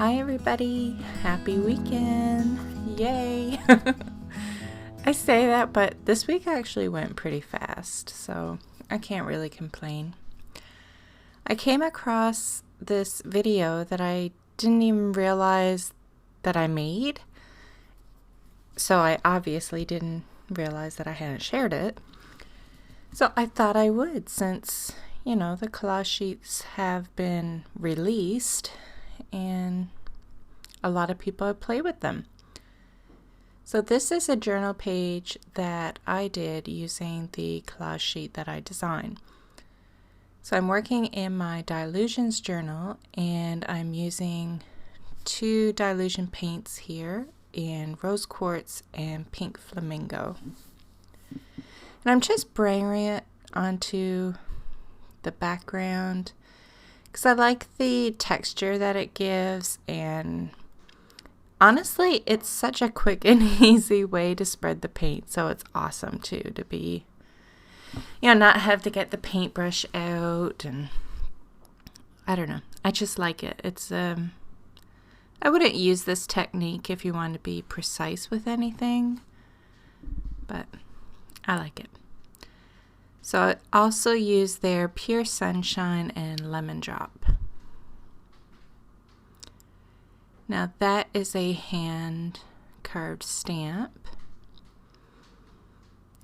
Hi everybody, happy weekend, yay. I say that, but this week actually went pretty fast, so I can't really complain. I came across this video that I didn't even realize that I made, so I obviously didn't realize that I hadn't shared it. So I thought I would, since, the collage sheets have been released and a lot of people have played with them. So this is a journal page that I did using the collage sheet that I designed. So I'm working in my Dilutions journal and I'm using 2 dilution paints here in Rose Quartz and Pink Flamingo. And I'm just spraying it onto the background because I like the texture that it gives, and honestly it's such a quick and easy way to spread the paint, so it's awesome too to be, not have to get the paintbrush out, and I don't know, I just like it. It's I wouldn't use this technique if you want to be precise with anything, but I like it. So I also use their Pure Sunshine and Lemon Drop. Now that is a hand carved stamp.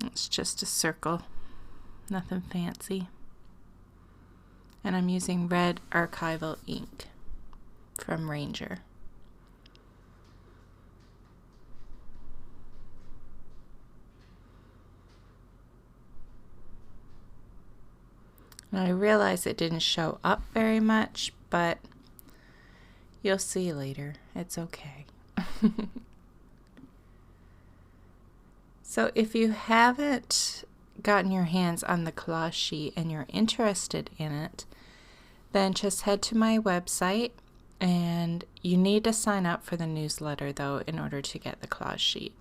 It's just a circle, nothing fancy. And I'm using red archival ink from Ranger. Now I realize it didn't show up very much, but you'll see later. It's okay. So if you haven't gotten your hands on the collage sheet and you're interested in it, then just head to my website, and you need to sign up for the newsletter though in order to get the collage sheet.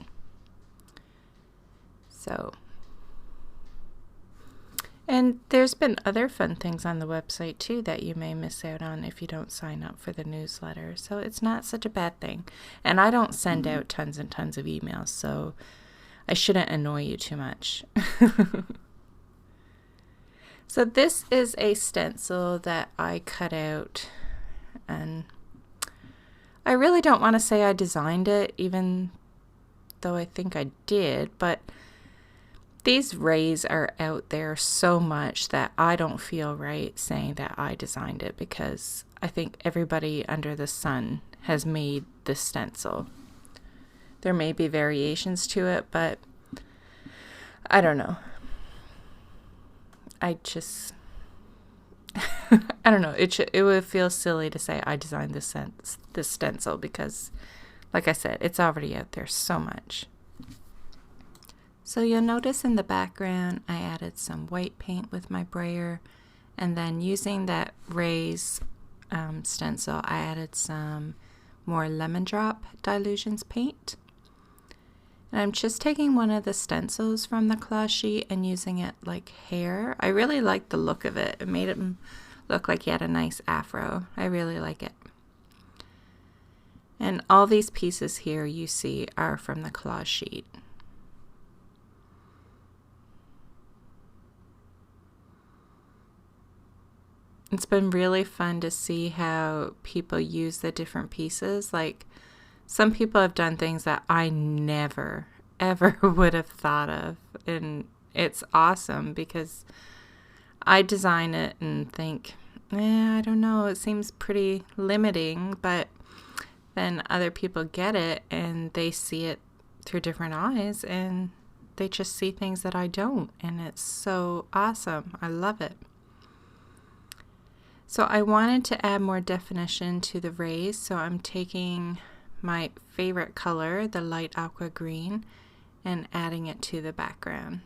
And there's been other fun things on the website too that you may miss out on if you don't sign up for the newsletter. So it's not such a bad thing. And I don't send out tons and tons of emails, so I shouldn't annoy you too much. So this is a stencil that I cut out, and I really don't want to say I designed it, even though I think I did, but these rays are out there so much that I don't feel right saying that I designed it, because I think everybody under the sun has made this stencil. There may be variations to it, but I don't know. I don't know. It would feel silly to say I designed this stencil, because, like I said, it's already out there so much. So you'll notice in the background I added some white paint with my brayer, and then using that rays stencil I added some more Lemon Drop Dilutions paint. And I'm just taking one of the stencils from the collage sheet and using it like hair. I really like the look of it. It made it look like he had a nice afro. I really like it. And all these pieces here you see are from the collage sheet. It's been really fun to see how people use the different pieces. Like, some people have done things that I never, ever would have thought of. And it's awesome because I design it and think, I don't know, it seems pretty limiting. But then other people get it and they see it through different eyes and they just see things that I don't. And it's so awesome. I love it. So I wanted to add more definition to the rays, so I'm taking my favorite color, the light aqua green, and adding it to the background.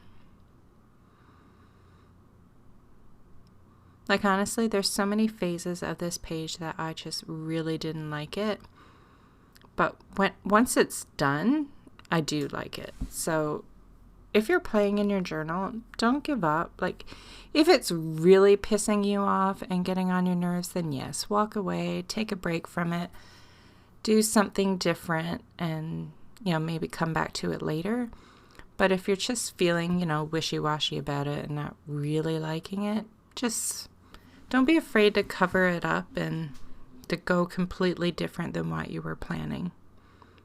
Like, honestly, there's so many phases of this page that I just really didn't like it, but once it's done, I do like it. So if you're playing in your journal, don't give up. Like, if it's really pissing you off and getting on your nerves, then yes, walk away, take a break from it. do something different and, maybe come back to it later. But if you're just feeling, wishy-washy about it and not really liking it, just don't be afraid to cover it up and to go completely different than what you were planning,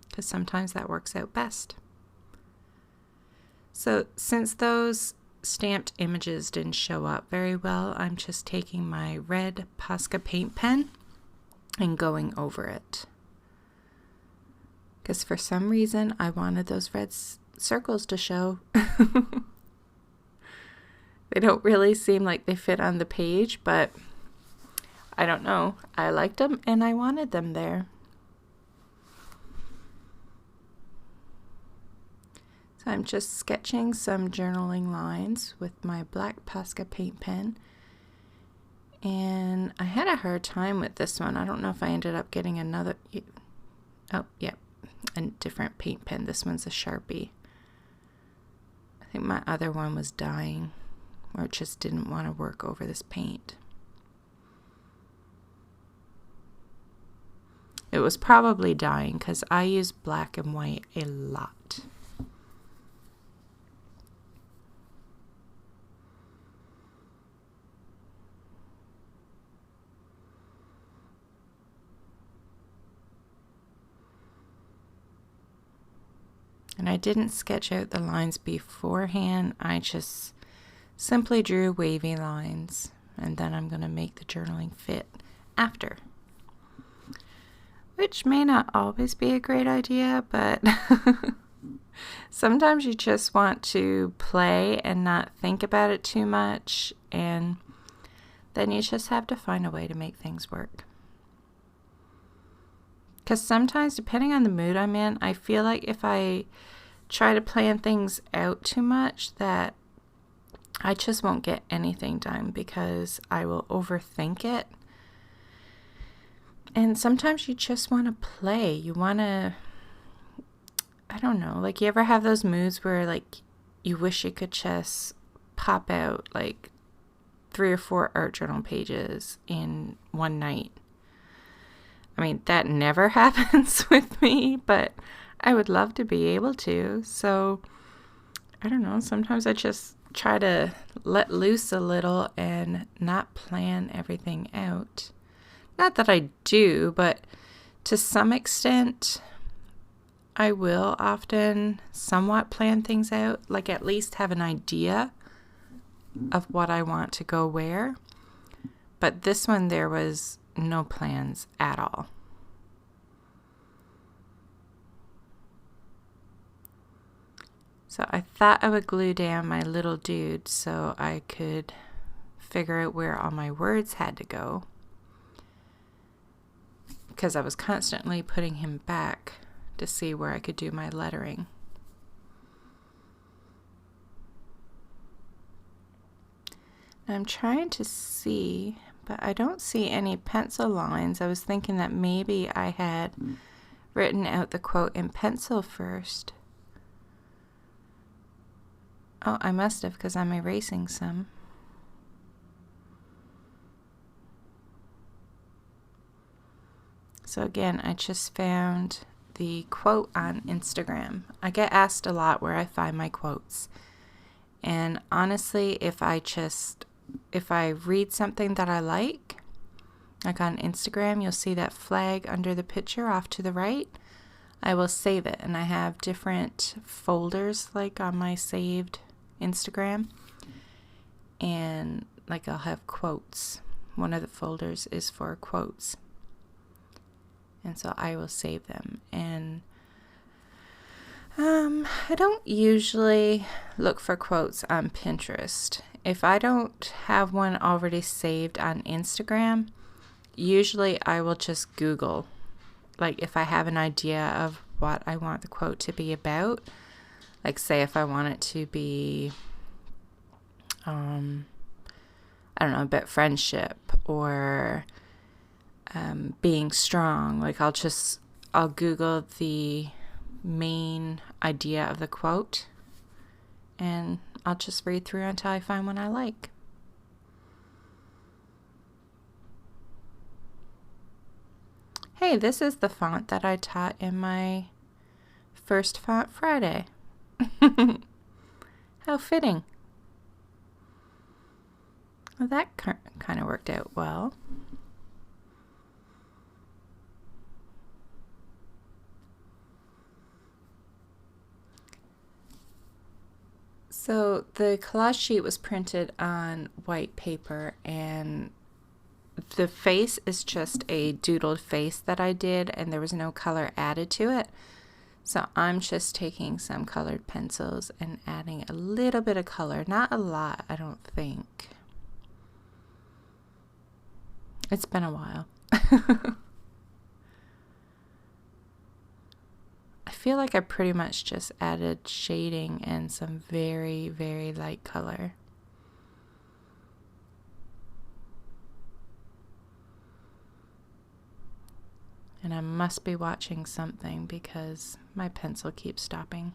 because sometimes that works out best. So since those stamped images didn't show up very well, I'm just taking my red Posca paint pen and going over it. Because for some reason, I wanted those red circles to show. They don't really seem like they fit on the page, but I don't know. I liked them and I wanted them there. So I'm just sketching some journaling lines with my black Posca paint pen. And I had a hard time with this one. I don't know if I ended up getting another... Oh, yeah. A different paint pen. This one's a Sharpie. I think my other one was dying, or it just didn't want to work over this paint. It was probably dying because I use black and white a lot. And I didn't sketch out the lines beforehand. I just simply drew wavy lines. And then I'm going to make the journaling fit after. Which may not always be a great idea, but sometimes you just want to play and not think about it too much. And then you just have to find a way to make things work. Because sometimes, depending on the mood I'm in, I feel like if I try to plan things out too much, that I just won't get anything done because I will overthink it. And sometimes you just want to play. You want to, I don't know, like, you ever have those moods where, like, you wish you could just pop out, like, 3 or 4 art journal pages in one night? I mean, that never happens with me, but I would love to be able to. So, I don't know, sometimes I just try to let loose a little and not plan everything out. Not that I do, but to some extent, I will often somewhat plan things out, like at least have an idea of what I want to go where. But this one, there was no plans at all. So I thought I would glue down my little dude so I could figure out where all my words had to go, because I was constantly putting him back to see where I could do my lettering. I'm trying to see, but I don't see any pencil lines. I was thinking that maybe I had written out the quote in pencil first. Oh, I must have, because I'm erasing some. So again, I just found the quote on Instagram. I get asked a lot where I find my quotes. And honestly, if I read something that I like on Instagram, you'll see that flag under the picture off to the right. I will save it, and I have different folders like on my saved Instagram, and like I'll have quotes. One of the folders is for quotes, and so I will save them. And I don't usually look for quotes on Pinterest. If I don't have one already saved on Instagram, usually I will just Google, like if I have an idea of what I want the quote to be about. Like, say if I want it to be, I don't know, about friendship or being strong. Like, I'll Google the main idea of the quote, and I'll just read through until I find one I like. Hey, this is the font that I taught in my first Font Friday. How fitting. Well, that kind of worked out well. So the collage sheet was printed on white paper, and the face is just a doodled face that I did, and there was no color added to it. So I'm just taking some colored pencils and adding a little bit of color. Not a lot, I don't think. It's been a while. I feel like I pretty much just added shading and some very, very light color. And I must be watching something because my pencil keeps stopping.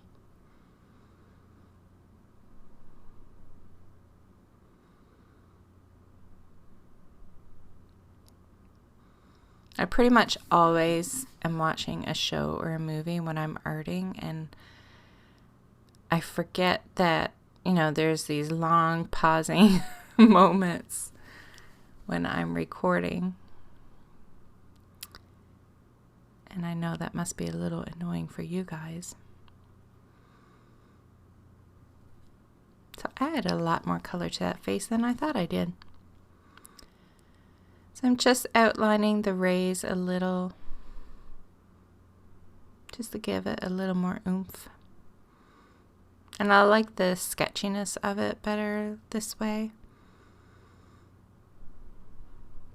I pretty much always am watching a show or a movie when I'm arting, and I forget that, there's these long pausing moments when I'm recording. And I know that must be a little annoying for you guys. So I added a lot more color to that face than I thought I did. So I'm just outlining the rays a little, just to give it a little more oomph. And I like the sketchiness of it better this way.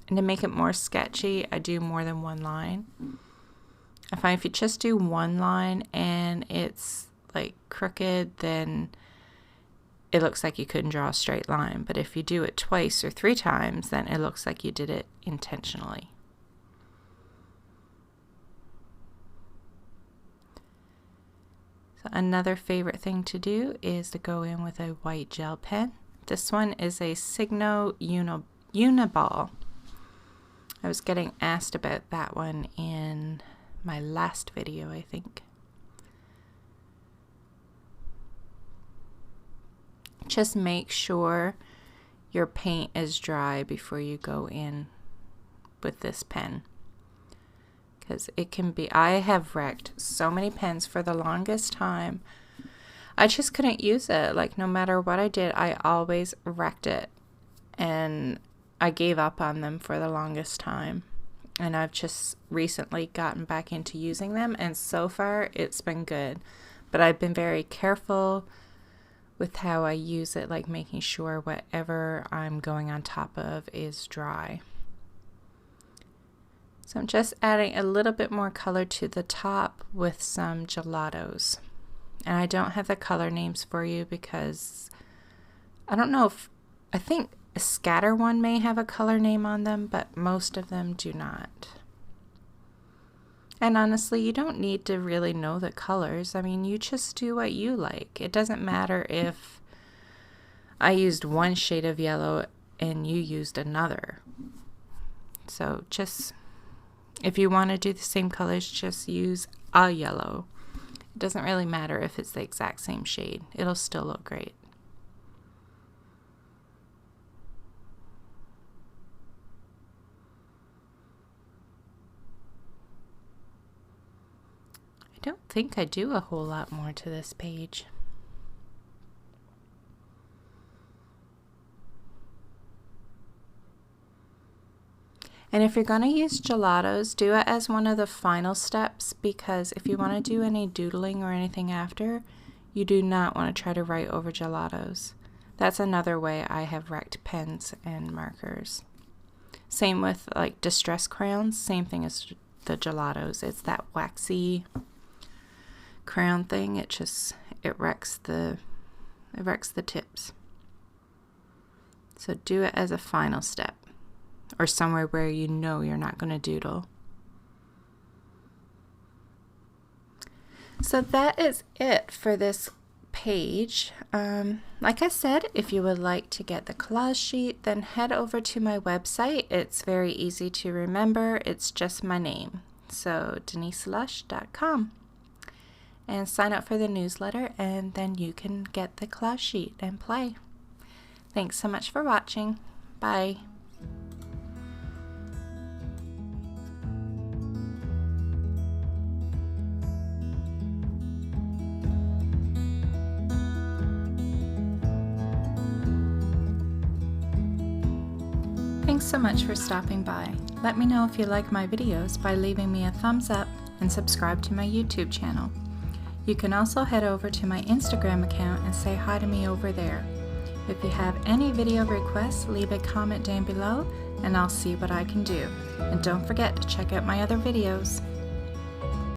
And to make it more sketchy, I do more than one line. I find if you just do one line and it's like crooked, then it looks like you couldn't draw a straight line. But if you do it twice or 3 times, then it looks like you did it intentionally. So another favorite thing to do is to go in with a white gel pen. This one is a Signo Uniball. I was getting asked about that one in my last video, I think. Just make sure your paint is dry before you go in with this pen, because it can be, I have wrecked so many pens for the longest time. I just couldn't use it. Like, no matter what I did, I always wrecked it, and I gave up on them for the longest time. And I've just recently gotten back into using them, and so far it's been good. But I've been very careful with how I use it, like making sure whatever I'm going on top of is dry. So I'm just adding a little bit more color to the top with some gelatos. And I don't have the color names for you because I don't know if, I think a scatter one may have a color name on them, but most of them do not. And honestly, you don't need to really know the colors. I mean, you just do what you like. It doesn't matter if I used one shade of yellow and you used another. So just, if you want to do the same colors, just use a yellow. It doesn't really matter if it's the exact same shade. It'll still look great. I don't think I do a whole lot more to this page. And if you're going to use gelatos, do it as one of the final steps, because if you want to do any doodling or anything after, you do not want to try to write over gelatos. That's another way I have wrecked pens and markers. Same with like distress crayons, same thing as the gelatos. It's that waxy crayon thing. It wrecks the tips. So do it as a final step, or somewhere where you know you're not going to doodle. So that is it for this page. Like I said, if you would like to get the collage sheet, then head over to my website. It's very easy to remember. It's just my name, so deniselush.com. And sign up for the newsletter, and then you can get the collage sheet and play. Thanks so much for watching. Bye. Thanks so much for stopping by. Let me know if you like my videos by leaving me a thumbs up and subscribe to my YouTube channel. You can also head over to my Instagram account and say hi to me over there. If you have any video requests, leave a comment down below and I'll see what I can do. And don't forget to check out my other videos.